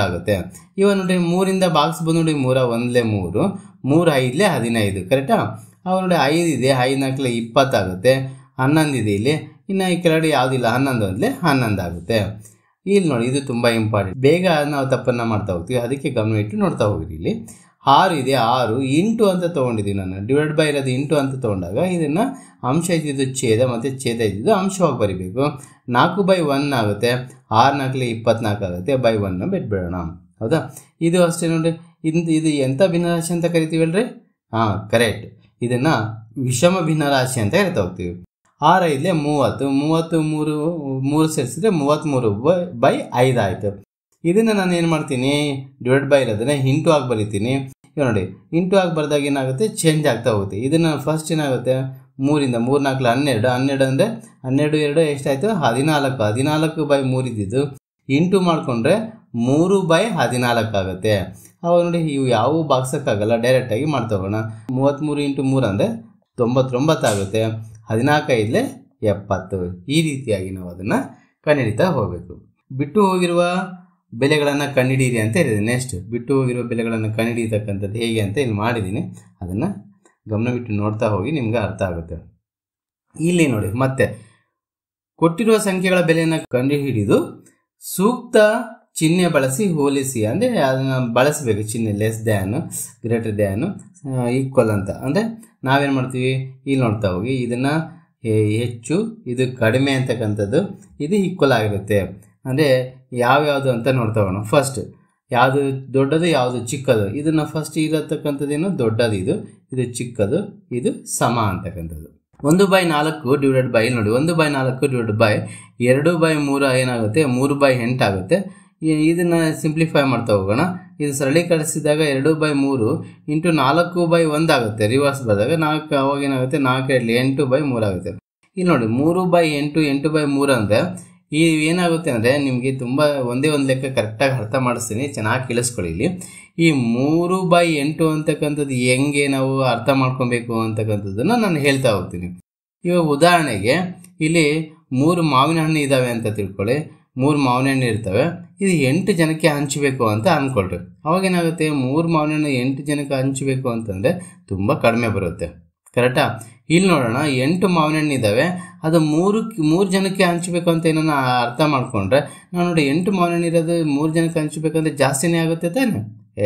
ಆಗುತ್ತೆ. ಇವಾಗ ನೋಡಿ 3ರಿಂದ ಭಾಗಿಸ್ಬೋದು ನೋಡಿ, 3 × 1 = 3, 3 × 5 = 15 ಕರೆಕ್ಟಾ. ಅವಾಗ ನೋಡಿ 5 ಇದೆ, 5 × 4 = 20 ಆಗುತ್ತೆ. 11 ಇದೆ ಇಲ್ಲಿ, ಇನ್ನು ಈ ಕೆಳಗಡೆ ಯಾವುದಿಲ್ಲ, 11 × 1 = 11 ಆಗುತ್ತೆ. ಇಲ್ಲಿ ನೋಡಿ, ಇದು ತುಂಬ ಇಂಪಾರ್ಟೆಂಟ್. ಬೇಗ ನಾವು ತಪ್ಪನ್ನು ಮಾಡ್ತಾ ಹೋಗ್ತೀವಿ, ಅದಕ್ಕೆ ಗಮನ ಇಟ್ಟು ನೋಡ್ತಾ ಹೋಗಿರಿ. ಇಲ್ಲಿ 6 ಇದೆ, 6 ಇಂಟು ಅಂತ ತೊಗೊಂಡಿದ್ದೀನಿ ನಾನು. ಡಿವೈಡ್ ಬೈ ಇರೋದು ಇಂಟು ಅಂತ ತೊಗೊಂಡಾಗ ಇದನ್ನು ಅಂಶ ಇದ್ದಿದ್ದು ಛೇದ ಮತ್ತು ಛೇದ ಇದ್ದಿದ್ದು ಅಂಶವಾಗಿ ಬರಿಬೇಕು. 4/1 ಆಗುತ್ತೆ. 6 × 4 = 24 ಆಗುತ್ತೆ. ಬೈ 1 ಬಿಟ್ಬಿಡೋಣ. ಹೌದಾ? ಇದು ಅಷ್ಟೇ ನೋಡಿ. ಇದು ಎಂಥ ಭಿನ್ನರಾಶಿ ಅಂತ ಕರಿತೀವಲ್ರಿ? ಕರೆಕ್ಟ್. ಇದನ್ನು ವಿಷಮ ಭಿನ್ನರಾಶಿ ಅಂತ ಹೇಳ್ತಾ ಹೋಗ್ತೀವಿ. 6 × 5 = 30, 3 ಸೇರಿಸಿದ್ರೆ 33/5 ಆಯಿತು. ಇದನ್ನು ನಾನು ಏನು ಮಾಡ್ತೀನಿ, ಡಿವೈಡ್ ಬೈ ಇರೋದನ್ನ ಇಂಟು ಆಗಿ ಬರಿತೀನಿ. ಇವಾಗ ನೋಡಿ, ಇಂಟು ಆಗಿ ಬರೆದಾಗ ಏನಾಗುತ್ತೆ, ಚೇಂಜ್ ಆಗ್ತಾ ಹೋಗುತ್ತೆ. ಇದನ್ನು ಫಸ್ಟ್ ಏನಾಗುತ್ತೆ, 3ರಿಂದ 3 × 4 = 12, 12 ಅಂದರೆ 12 2 ಎಷ್ಟಾಯಿತು 14, 14/3 ಇದ್ದಿದ್ದು ಇಂಟು ಮಾಡಿಕೊಂಡ್ರೆ 3/14 ಆಗುತ್ತೆ. ಅವಾಗ ನೋಡಿ, ಇವು ಯಾವುವು ಭಾಗಿಸೋಕ್ಕಾಗಲ್ಲ, ಡೈರೆಕ್ಟಾಗಿ ಮಾಡ್ತಾ ಹೋಗೋಣ. 33 × 3 ಅಂದರೆ 99 ಆಗುತ್ತೆ. 14 × 5 = 70. ಈ ರೀತಿಯಾಗಿ ನಾವು ಅದನ್ನು ಕಂಡುಹಿಡಿತಾ ಹೋಗಬೇಕು. ಬಿಟ್ಟು ಹೋಗಿರುವ ಬೆಲೆಗಳನ್ನು ಕಂಡುಹಿಡಿಯಿರಿ ಅಂತ ಹೇಳಿದೆ. ನೆಕ್ಸ್ಟ್ ಬಿಟ್ಟು ಹೋಗಿರುವ ಬೆಲೆಗಳನ್ನು ಕಂಡುಹಿಡಿಯತಕ್ಕಂಥದ್ದು ಹೇಗೆ ಅಂತ ಇಲ್ಲಿ ಮಾಡಿದ್ದೀನಿ. ಅದನ್ನು ಗಮನವಿಟ್ಟು ನೋಡ್ತಾ ಹೋಗಿ, ನಿಮ್ಗೆ ಅರ್ಥ ಆಗುತ್ತೆ. ಇಲ್ಲಿ ನೋಡಿ, ಮತ್ತೆ ಕೊಟ್ಟಿರುವ ಸಂಖ್ಯೆಗಳ ಬೆಲೆಯನ್ನು ಕಂಡುಹಿಡಿದು ಸೂಕ್ತ ಚಿಹ್ನೆ ಬಳಸಿ ಹೋಲಿಸಿ. ಅಂದರೆ ಅದನ್ನು ಬಳಸಬೇಕು ಚಿಹ್ನೆ, ಲೆಸ್ ದ್ಯಾನು, ಗ್ರೇಟರ್ ದ್ಯಾನು, ಈಕ್ವಲ್ ಅಂತ. ಅಂದರೆ ನಾವೇನು ಮಾಡ್ತೀವಿ, ಇಲ್ಲಿ ನೋಡ್ತಾ ಹೋಗಿ, ಇದನ್ನು ಹೆಚ್ಚು, ಇದು ಕಡಿಮೆ ಅಂತಕ್ಕಂಥದ್ದು, ಇದು ಈಕ್ವಲ್ ಆಗಿರುತ್ತೆ. ಅಂದರೆ ಯಾವ್ಯಾವುದು ಅಂತ ನೋಡ್ತಾ ಹೋಗೋಣ. ಫಸ್ಟ್ ಯಾವುದು ದೊಡ್ಡದು, ಯಾವುದು ಚಿಕ್ಕದು. ಇದನ್ನು ಫಸ್ಟ್ ಇರತಕ್ಕಂಥದ್ದೇನು ದೊಡ್ಡದು, ಇದು ಚಿಕ್ಕದು, ಇದು ಸಮ ಅಂತಕ್ಕಂಥದ್ದು. 1/4 ಡಿವೈಡೆಡ್ ಬೈ, ನೋಡಿ 1/4 ಡಿವೈಡೆಡ್ ಬೈ 2/3 ಏನಾಗುತ್ತೆ, 3/8 ಆಗುತ್ತೆ. ಇದನ್ನು ಸಿಂಪ್ಲಿಫೈ ಮಾಡ್ತಾ ಹೋಗೋಣ. ಇದು ಸರಳೀಕರಿಸಿದಾಗ 2/3 ಇಂಟು 4/1 ಆಗುತ್ತೆ. ರಿವರ್ಸ್ ಬರೆದಾಗ 4, ಅವಾಗ ಏನಾಗುತ್ತೆ 4 × 8/3 ಆಗುತ್ತೆ. ಇಲ್ಲಿ ನೋಡಿ 3/8, 8/3 ಅಂದರೆ ಈ ಏನಾಗುತ್ತೆ ಅಂದರೆ, ನಿಮಗೆ ತುಂಬ ಒಂದೇ ಒಂದು ಲೆಕ್ಕ ಕರೆಕ್ಟಾಗಿ ಅರ್ಥ ಮಾಡಿಸ್ತೀನಿ, ಚೆನ್ನಾಗಿ ಕೇಳಿಸ್ಕೊಳ್ಳಿ. ಇಲ್ಲಿ ಈ 3/8 ಅಂತಕ್ಕಂಥದ್ದು ಹೆಂಗೆ ನಾವು ಅರ್ಥ ಮಾಡ್ಕೊಬೇಕು ಅಂತಕ್ಕಂಥದ್ದನ್ನು ನಾನು ಹೇಳ್ತಾ ಹೋಗ್ತೀನಿ. ಇವಾಗ ಉದಾಹರಣೆಗೆ ಇಲ್ಲಿ 3 ಮಾವಿನ ಹಣ್ಣು ಇದ್ದಾವೆ ಅಂತ ತಿಳ್ಕೊಳ್ಳಿ. 3 ಮಾವಿನ ಹಣ್ಣು ಇರ್ತವೆ. ಇದು 8 ಜನಕ್ಕೆ ಹಂಚಬೇಕು ಅಂತ ಅಂದ್ಕೊಳ್ರಿ. ಅವಾಗೇನಾಗುತ್ತೆ, 3 ಮಾವಿನ ಹಣ್ಣು 8 ಜನಕ್ಕೆ ಹಂಚಬೇಕು ಅಂತಂದರೆ ತುಂಬ ಕಡಿಮೆ ಬರುತ್ತೆ. ಕರೆಕ್ಟಾ? ಇಲ್ಲಿ ನೋಡೋಣ, 8 ಮಾವಿನ ಹಣ್ಣು ಇದ್ದಾವೆ, ಅದು 3 ಜನಕ್ಕೆ ಹಂಚಬೇಕು ಅಂತ ಏನೋ ಅರ್ಥ ಮಾಡಿಕೊಂಡ್ರೆ, ನಾನು ನೋಡಿ 8 ಮಾವಿನ ಹಣ್ಣು ಇರೋದು 3 ಜನಕ್ಕೆ ಹಂಚಬೇಕಂದ್ರೆ ಜಾಸ್ತಿನೇ ಆಗುತ್ತೆ ತಾನೆ?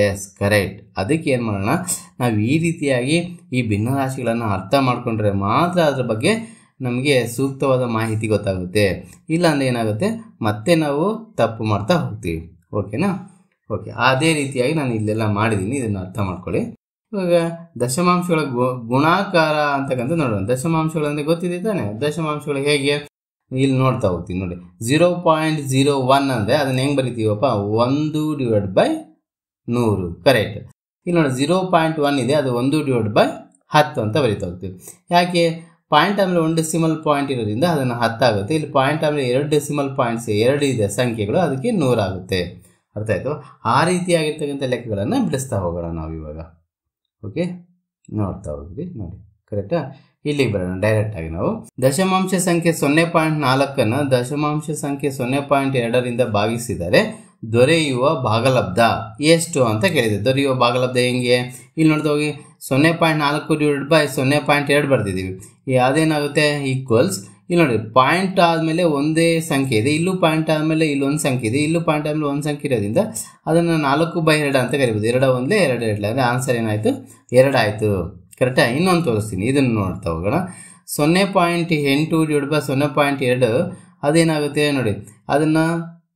Yes, correct. ಅದಕ್ಕೆ ಏನು ಮಾಡೋಣ, ನಾವು ಈ ರೀತಿಯಾಗಿ ಈ ಭಿನ್ನರಾಶಿಗಳನ್ನು ಅರ್ಥ ಮಾಡಿಕೊಂಡ್ರೆ ಮಾತ್ರ ಅದ್ರ ಬಗ್ಗೆ ನಮಗೆ ಸೂಕ್ತವಾದ ಮಾಹಿತಿ ಗೊತ್ತಾಗುತ್ತೆ. ಇಲ್ಲಾಂದರೆ ಏನಾಗುತ್ತೆ, ಮತ್ತೆ ನಾವು ತಪ್ಪು ಮಾಡ್ತಾ ಹೋಗ್ತೀವಿ. ಓಕೆನಾ? ಓಕೆ, ಅದೇ ರೀತಿಯಾಗಿ ನಾನು ಇಲ್ಲೆಲ್ಲ ಮಾಡಿದ್ದೀನಿ, ಇದನ್ನು ಅರ್ಥ ಮಾಡ್ಕೊಳ್ಳಿ. ಇವಾಗ ದಶಮಾಂಶಗಳ ಗುಣಾಕಾರ ಅಂತಕ್ಕಂಥ ನೋಡೋಣ. ದಶಮಾಂಶಗಳು ಅಂದರೆ ಗೊತ್ತಿದೆ ತಾನೆ? ದಶಮಾಂಶಗಳು ಹೇಗೆ ಇಲ್ಲಿ ನೋಡ್ತಾ ಹೋಗ್ತೀನಿ ನೋಡಿ. 0.01 ಅಂದರೆ ಅದನ್ನು ಹೆಂಗೆ ಬರಿತೀವಪ್ಪ, 1/100. ಕರೆಕ್ಟ್. ಇಲ್ಲಿ ನೋಡಿ 0.1 ಇದೆ, ಅದು 1/10 ಅಂತ ಬರಿತಾ ಹೋಗ್ತೀವಿ. ಯಾಕೆ? ಪಾಯಿಂಟ್ ಆಮೇಲೆ 1 ಡೆಸಿಮಲ್ ಪಾಯಿಂಟ್ ಇರೋದ್ರಿಂದ ಅದನ್ನು 10 ಆಗುತ್ತೆ. ಇಲ್ಲಿ ಪಾಯಿಂಟ್ ಆಮೇಲೆ 2 ಡೆಸಿಮಲ್ ಪಾಯಿಂಟ್ಸ್ 2 ಇದೆ ಸಂಖ್ಯೆಗಳು, ಅದಕ್ಕೆ 100 ಆಗುತ್ತೆ. ಅರ್ಥ ಆಯಿತು? ಆ ರೀತಿಯಾಗಿರ್ತಕ್ಕಂಥ ಲೆಕ್ಕಗಳನ್ನು ಬಿಡಿಸ್ತಾ ಹೋಗೋಣ ನಾವು ಇವಾಗ. ಓಕೆ, ನೋಡ್ತಾ ಹೋಗ್ವಿ ನೋಡಿ. ಕರೆಕ್ಟಾ? ಇಲ್ಲಿಗೆ ಬರೋಣ ಡೈರೆಕ್ಟಾಗಿ ನಾವು. ದಶಮಾಂಶ ಸಂಖ್ಯೆ 0.4 ದಶಮಾಂಶ ಸಂಖ್ಯೆ 0.2 ಭಾಗಿಸಿದರೆ ದೊರೆಯುವ ಭಾಗಲಬ್ಧ ಎಷ್ಟು ಅಂತ ಕೇಳಿದೆ. ದೊರೆಯುವ ಭಾಗಲಬ್ಧ ಹೆಂಗೆ, ಇಲ್ಲಿ ನೋಡ್ತಾ ಹೋಗಿ 0.4/0.2 ಬರ್ತಿದ್ದೀವಿ. ಅದೇನಾಗುತ್ತೆ ಈಕ್ವಲ್ಸ್, ಇಲ್ಲಿ ನೋಡಿ ಪಾಯಿಂಟ್ ಆದಮೇಲೆ ಒಂದೇ ಸಂಖ್ಯೆ ಇದೆ, ಇಲ್ಲೂ ಪಾಯಿಂಟ್ ಆದಮೇಲೆ ಇಲ್ಲೊಂದು ಸಂಖ್ಯೆ ಇದೆ, ಇಲ್ಲೂ ಪಾಯಿಂಟ್ ಆದಮೇಲೆ ಒಂದು ಸಂಖ್ಯೆ ಇರೋದ್ರಿಂದ ಅದನ್ನು 4/2 ಅಂತ ಕರಿಬೋದು. 2 1 2 2 ಅಂದರೆ ಆನ್ಸರ್ ಏನಾಯಿತು, 2 ಆಯಿತು. ಕರೆಕ್ಟಾ? ಇನ್ನೊಂದು ತೋರಿಸ್ತೀನಿ, ಇದನ್ನು ನೋಡ್ತಾ ಹೋಗೋಣ. 0.8/0.2 ಅದೇನಾಗುತ್ತೆ ನೋಡಿ, ಅದನ್ನು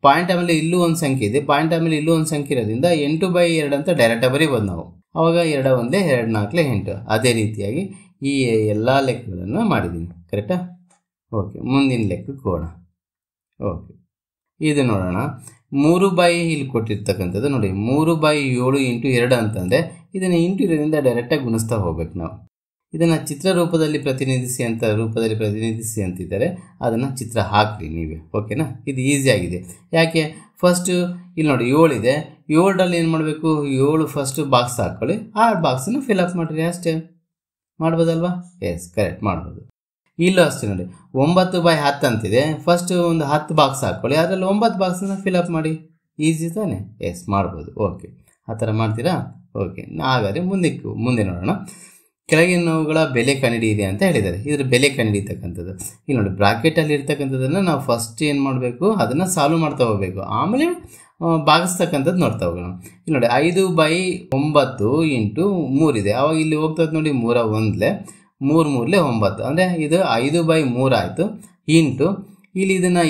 ಪಾಯಿಂಟ್ ಆಮೇಲೆ ಇಲ್ಲೂ ಒಂದು ಸಂಖ್ಯೆ ಇದೆ, ಪಾಯಿಂಟ್ ಆಮೇಲೆ ಇಲ್ಲೂ ಒಂದು ಸಂಖ್ಯೆ ಇರೋದ್ರಿಂದ 8/2 ಅಂತ ಡೈರೆಕ್ಟಾಗಿ ಬರೀಬೋದು ನಾವು. ಅವಾಗ 2 1 2 4 8. ಅದೇ ರೀತಿಯಾಗಿ ಈ ಎಲ್ಲ ಲೆಕ್ಕಗಳನ್ನು ಮಾಡಿದ್ದೀನಿ. ಕರೆಕ್ಟಾ? ಓಕೆ, ಮುಂದಿನ ಲೆಕ್ಕಕ್ಕೆ ಹೋಗೋಣ. ಓಕೆ, ಇದು ನೋಡೋಣ. 3 ಇಲ್ಲಿ ಕೊಟ್ಟಿರ್ತಕ್ಕಂಥದ್ದು ನೋಡಿ, 3/7 × 2 ಅಂತಂದರೆ ಇದನ್ನು ಇಂಟು ಇರೋದ್ರಿಂದ ಡೈರೆಕ್ಟಾಗಿ ಗುಣಿಸ್ತಾ ಹೋಗ್ಬೇಕು ನಾವು. ಇದನ್ನು ಚಿತ್ರ ರೂಪದಲ್ಲಿ ಪ್ರತಿನಿಧಿಸಿ ಅಂತಿದ್ದಾರೆ, ಅದನ್ನು ಚಿತ್ರ ಹಾಕ್ರಿ ನೀವೇ. ಓಕೆನಾ? ಇದು ಈಸಿಯಾಗಿದೆ. ಯಾಕೆ, ಫಸ್ಟು ಇಲ್ಲಿ ನೋಡಿ 7 ಇದೆ, 7ರಲ್ಲಿ ಏನು ಮಾಡಬೇಕು, 7 ಫಸ್ಟು ಬಾಕ್ಸ್ ಹಾಕ್ಕೊಳ್ಳಿ, ಆ ಬಾಕ್ಸನ್ನು ಫಿಲಪ್ ಮಾಡಿರಿ, ಅಷ್ಟೇ. ಮಾಡ್ಬೋದಲ್ವಾ? ಎಸ್, ಕರೆಕ್ಟ್, ಮಾಡ್ಬೋದು. ಇಲ್ಲೂ ಅಷ್ಟೇ ನೋಡಿ, 9/10 ಅಂತಿದೆ, ಫಸ್ಟು ಒಂದು 10 ಬಾಕ್ಸ್ ಹಾಕ್ಕೊಳ್ಳಿ, ಅದರಲ್ಲಿ 9 ಬಾಕ್ಸನ್ನು ಫಿಲಪ್ ಮಾಡಿ. ಈಸಿ ತಾನೆ? ಎಸ್, ಮಾಡ್ಬೋದು. ಓಕೆ, ಆ ಥರ ಮಾಡ್ತೀರಾ? ಓಕೆ, ಹಾಗಾದರೆ ಮುಂದೆ ನೋಡೋಣ. ಕೆಳಗಿನವುಗಳ ಬೆಲೆ ಕಂಡುಹಿಡಿಯಿರಿ ಅಂತ ಹೇಳಿದ್ದಾರೆ. ಇದ್ರ ಬೆಲೆ ಕಂಡುಹಿಡಿತಕ್ಕಂಥದ್ದು ಇಲ್ಲಿ ನೋಡಿ, ಬ್ರಾಕೆಟಲ್ಲಿ ಇರ್ತಕ್ಕಂಥದ್ದನ್ನು ನಾವು ಫಸ್ಟ್ ಏನು ಮಾಡಬೇಕು, ಅದನ್ನು ಸಾಲ್ವ್ ಮಾಡ್ತಾ ಹೋಗಬೇಕು, ಆಮೇಲೆ ಭಾಗಿಸ್ತಕ್ಕಂಥದ್ದು ನೋಡ್ತಾ ಹೋಗೋಣ. ಇಲ್ಲಿ ನೋಡಿ 5/9 × 3 ಇದೆ, ಅವಾಗ ಇಲ್ಲಿ ಹೋಗ್ತದೆ ನೋಡಿ 3 1 3 3 9, ಅಂದರೆ ಇದು 5/3 ಆಯಿತು. ಇಂಟು ಇಲ್ಲಿ ಇದನ್ನು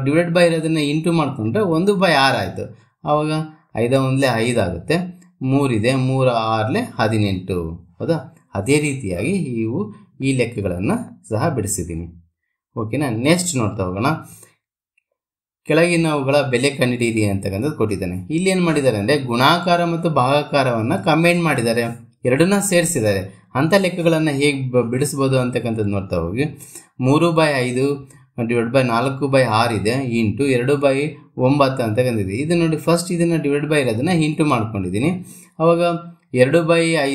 ಡಿವೈಡ್ ಬೈ ಇರೋದನ್ನು ಇಂಟು ಮಾಡಿಕೊಂಡ್ರೆ 1/6 ಆಯಿತು. ಆವಾಗ 5 1 5 ಆಗುತ್ತೆ, 3 ಇದೆ, 3 6 18. ಹೌದಾ? ಅದೇ ರೀತಿಯಾಗಿ ಈ ಲೆಕ್ಕಗಳನ್ನು ಸಹ ಬಿಡಿಸಿದ್ದೀನಿ. ಓಕೆನಾ? ನೆಕ್ಸ್ಟ್ ನೋಡ್ತಾ ಹೋಗೋಣ. ಕೆಳಗಿನವುಗಳ ಬೆಲೆ ಕಂಡುಹಿಡಿಯಿರಿ ಅಂತಕ್ಕಂಥದ್ದು ಕೊಟ್ಟಿದ್ದಾನೆ. ಇಲ್ಲಿ ಏನು ಮಾಡಿದ್ದಾರೆ ಅಂದರೆ ಗುಣಾಕಾರ ಮತ್ತು ಭಾಗಾಕಾರವನ್ನು ಕಂಬೈನ್ ಮಾಡಿದ್ದಾರೆ, ಎರಡನ್ನ ಸೇರಿಸಿದ್ದಾರೆ. ಅಂಥ ಲೆಕ್ಕಗಳನ್ನು ಹೇಗೆ ಬಿಡಿಸ್ಬೋದು ಅಂತಕ್ಕಂಥದ್ದು ನೋಡ್ತಾ ಹೋಗಿ. 3/5 / 4/6 ಇದೆ, ಇಂಟು 2/9 ಅಂತಕ್ಕಂಥದ್ದು. ಇದು ನೋಡಿ, ಫಸ್ಟ್ ಇದನ್ನು ಡಿವೈಡ್ ಬೈ ಇರೋದನ್ನು ಇಂಟು ಮಾಡ್ಕೊಂಡಿದ್ದೀನಿ. ಅವಾಗ 2/5 ×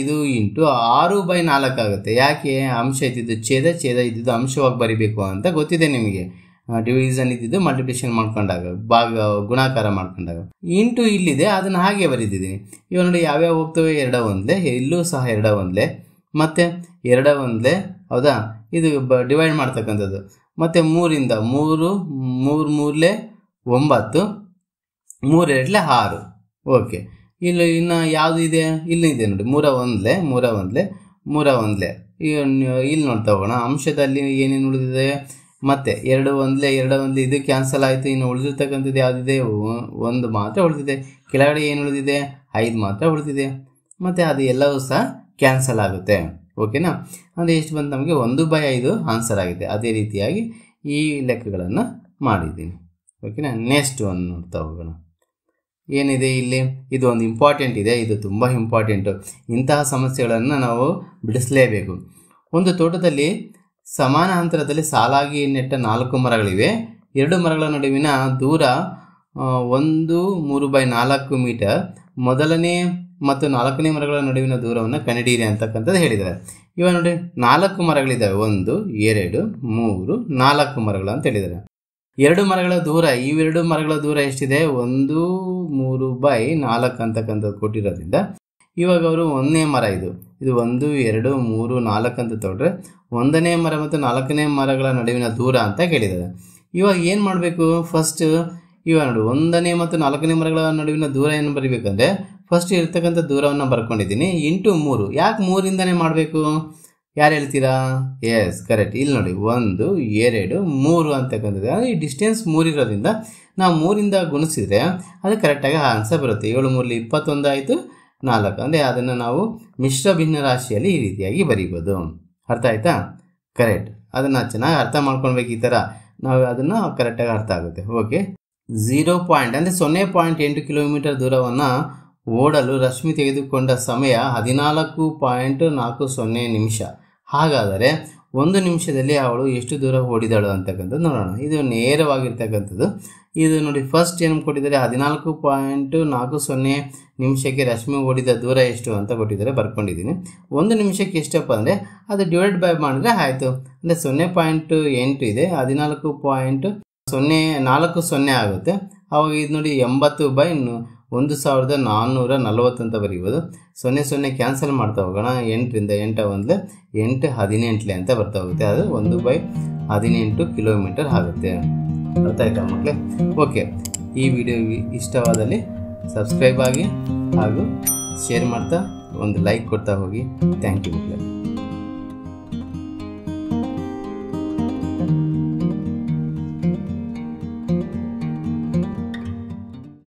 6/4 ಆಗುತ್ತೆ. ಯಾಕೆ, ಅಂಶ ಇದ್ದಿದ್ದು ಛೇದ ಇದ್ದಿದ್ದು ಅಂಶವಾಗಿ ಬರಿಬೇಕು ಅಂತ ಗೊತ್ತಿದೆ ನಿಮಗೆ. ಡಿವಿಷನ್ ಇದ್ದಿದ್ದು ಮಲ್ಟಿಪ್ಲಿಕೇಶನ್ ಮಾಡ್ಕೊಂಡಾಗ, ಗುಣಾಕಾರ ಮಾಡ್ಕೊಂಡಾಗ. ಇಂಟು ಇಲ್ಲಿದೆ, ಅದನ್ನು ಹಾಗೆ ಬರೀತಿದ್ದೀನಿ. ಇವಾಗ ನೋಡಿ ಯಾವ್ಯಾವ ಹೋಗ್ತವೆ, 2 1, ಇಲ್ಲೂ ಸಹ 2 1, ಮತ್ತು 2 1, ಹೌದಾ? ಇದು ಡಿವೈಡ್ ಮಾಡ್ತಕ್ಕಂಥದ್ದು. ಮತ್ತು 3ರಿಂದ 3 3 3 9, 3 2 6. ಓಕೆ, ಇಲ್ಲಿ ಇನ್ನು ಯಾವುದು ಇದೆ, ಇಲ್ಲಿ ಇದೆ ನೋಡಿ 3 1 3 1 3 1. ಇಲ್ಲಿ ನೋಡ್ತಾ ಹೋಗೋಣ. ಅಂಶದಲ್ಲಿ ಏನೇನು ಉಳಿದಿದೆ, ಮತ್ತು 2 1 2 1 ಇದು ಕ್ಯಾನ್ಸಲ್ ಆಯಿತು. ಇನ್ನು ಉಳಿದಿರ್ತಕ್ಕಂಥದ್ದು ಯಾವುದಿದೆ, 1 ಮಾತ್ರ ಉಳಿದಿದೆ. ಕೆಳಗಡೆ ಏನು ಉಳಿದಿದೆ, 5 ಮಾತ್ರ ಉಳಿದಿದೆ. ಮತ್ತು ಅದು ಎಲ್ಲವೂ ಸಹ ಕ್ಯಾನ್ಸಲ್ ಆಗುತ್ತೆ. ಓಕೆನಾ? ಅಂದರೆ ಎಷ್ಟು ಬಂತು ನಮಗೆ, 1/5 ಆನ್ಸರ್ ಆಗಿದೆ. ಅದೇ ರೀತಿಯಾಗಿ ಈ ಲೆಕ್ಕಗಳನ್ನು ಮಾಡಿದ್ದೀನಿ. ಓಕೆನಾ? ನೆಕ್ಸ್ಟ್ ಒಂದು ನೋಡ್ತಾ ಹೋಗೋಣ. ಏನಿದೆ ಇಲ್ಲಿ, ಇದು ಒಂದು ಇಂಪಾರ್ಟೆಂಟ್ ಇದೆ, ಇದು ತುಂಬ ಇಂಪಾರ್ಟೆಂಟು. ಇಂತಹ ಸಮಸ್ಯೆಗಳನ್ನು ನಾವು ಬಿಡಿಸಲೇಬೇಕು. ಒಂದು ತೋಟದಲ್ಲಿ ಸಮಾನ ಅಂತರದಲ್ಲಿ ಸಾಲಾಗಿ ನೆಟ್ಟ 4 ಮರಗಳಿವೆ. 2 ಮರಗಳ ನಡುವಿನ ದೂರ 1 3/4 ಮೀಟರ್. ಮೊದಲನೇ ಮತ್ತು 4ನೇ ಮರಗಳ ನಡುವಿನ ದೂರವನ್ನು ಕಂಡುಹಿಡಿಯಿರಿ ಅಂತಕ್ಕಂಥದ್ದು ಹೇಳಿದ್ದಾರೆ. ಇವಾಗ ನೋಡಿ 4 ಮರಗಳಿದ್ದಾವೆ, 1 2 3 4 ಮರಗಳು ಅಂತ ಹೇಳಿದ್ದಾರೆ. 2 ಮರಗಳ ದೂರ, ಇವೆರಡು ಮರಗಳ ದೂರ ಎಷ್ಟಿದೆ, 1 3/4 ಅಂತಕ್ಕಂಥದ್ದು ಕೊಟ್ಟಿರೋದ್ರಿಂದ ಇವಾಗ ಅವರು 1ನೇ ಮರ ಇದು 1 2 3 4 ಅಂತ ತೊಗೊಂಡ್ರೆ 1ನೇ ಮರ ಮತ್ತು 4ನೇ ಮರಗಳ ನಡುವಿನ ದೂರ ಅಂತ ಕೇಳಿದ್ದಾರೆ. ಇವಾಗ ಏನು ಮಾಡಬೇಕು, ಫಸ್ಟ್ ಇವಾಗ ನೋಡಿ 1ನೇ ಮತ್ತು 4ನೇ ಮರಗಳ ನಡುವಿನ ದೂರ ಏನು ಬರೀಬೇಕಂದ್ರೆ ಫಸ್ಟ್ ಇರ್ತಕ್ಕಂಥ ದೂರವನ್ನು ಬರ್ಕೊಂಡಿದ್ದೀನಿ ಇಂಟು 3. ಯಾಕೆ 3ರಿಂದನೇ ಮಾಡಬೇಕು, ಯಾರು ಹೇಳ್ತೀರಾ? Yes, correct. ಇಲ್ಲಿ ನೋಡಿ 1 2 3 ಅಂತಕ್ಕಂಥದ್ದು, ಈ ಡಿಸ್ಟೆನ್ಸ್ 3 ಇರೋದ್ರಿಂದ ನಾವು 3ರಿಂದ ಗುಣಿಸಿದರೆ ಅದು ಕರೆಕ್ಟಾಗಿ ಆನ್ಸರ್ ಬರುತ್ತೆ. 7 3 21 ಆಯಿತು, 4. ಅಂದರೆ ಅದನ್ನು ನಾವು ಮಿಶ್ರ ಭಿನ್ನ ರಾಶಿಯಲ್ಲಿ ಈ ರೀತಿಯಾಗಿ ಬರೀಬೋದು. ಅರ್ಥ ಆಯ್ತಾ? ಕರೆಕ್ಟ್. ಅದನ್ನು ಚೆನ್ನಾಗಿ ಅರ್ಥ ಮಾಡ್ಕೊಳ್ಬೇಕು. ಈ ಥರ ನಾವು ಅದನ್ನು ಕರೆಕ್ಟಾಗಿ ಅರ್ಥ ಆಗುತ್ತೆ. ಓಕೆ, 0 ಅಂದರೆ 0.8 ಕಿಲೋಮೀಟರ್ ದೂರವನ್ನು ಓಡಲು ರಶ್ಮಿ ತೆಗೆದುಕೊಂಡ ಸಮಯ 14.40 ನಿಮಿಷ. ಹಾಗಾದರೆ 1 ನಿಮಿಷದಲ್ಲಿ ಅವಳು ಎಷ್ಟು ದೂರ ಓಡಿದಳು ಅಂತಕ್ಕಂಥದ್ದು ನೋಡೋಣ. ಇದು ನೇರವಾಗಿರ್ತಕ್ಕಂಥದ್ದು. ಇದು ನೋಡಿ, ಫಸ್ಟ್ ಏನು ಕೊಟ್ಟಿದ್ದಾರೆ, 14.40 ನಿಮಿಷಕ್ಕೆ ರಶ್ಮಿ ಓಡಿದ ದೂರ ಎಷ್ಟು ಅಂತ ಕೊಟ್ಟಿದ್ದಾರೆ, ಬರ್ಕೊಂಡಿದ್ದೀನಿ. 1 ನಿಮಿಷಕ್ಕೆ ಎಷ್ಟಪ್ಪ ಅಂದರೆ ಅದು ಡಿವೈಡ್ ಬೈ ಮಾಡಿದ್ರೆ ಆಯಿತು. ಅಂದರೆ 0.8 ಇದೆ, 14. 0 ಆಗುತ್ತೆ. ಅವಾಗ ಇದು ನೋಡಿ 80/1440 ಅಂತ ಬರೀಬೋದು. 0 ಕ್ಯಾನ್ಸಲ್ ಮಾಡ್ತಾ ಹೋಗೋಣ. 8ರಿಂದ 8 1 8 18 ಅಂತ ಬರ್ತಾ ಹೋಗುತ್ತೆ. ಅದು 1/18 ಕಿಲೋಮೀಟರ್ ಆಗುತ್ತೆ. ಅರ್ಥ ಆಯ್ತಾ ಮಕ್ಕಳೇ? ಓಕೆ, ಈ ವಿಡಿಯೋ ಇಷ್ಟವಾದಲ್ಲಿ ಸಬ್ಸ್ಕ್ರೈಬ್ ಆಗಿ ಹಾಗೂ ಶೇರ್ ಮಾಡ್ತಾ ಒಂದು ಲೈಕ್ ಕೊಡ್ತಾ ಹೋಗಿ. ಥ್ಯಾಂಕ್ ಯು ಮಕ್ಕಳೇ.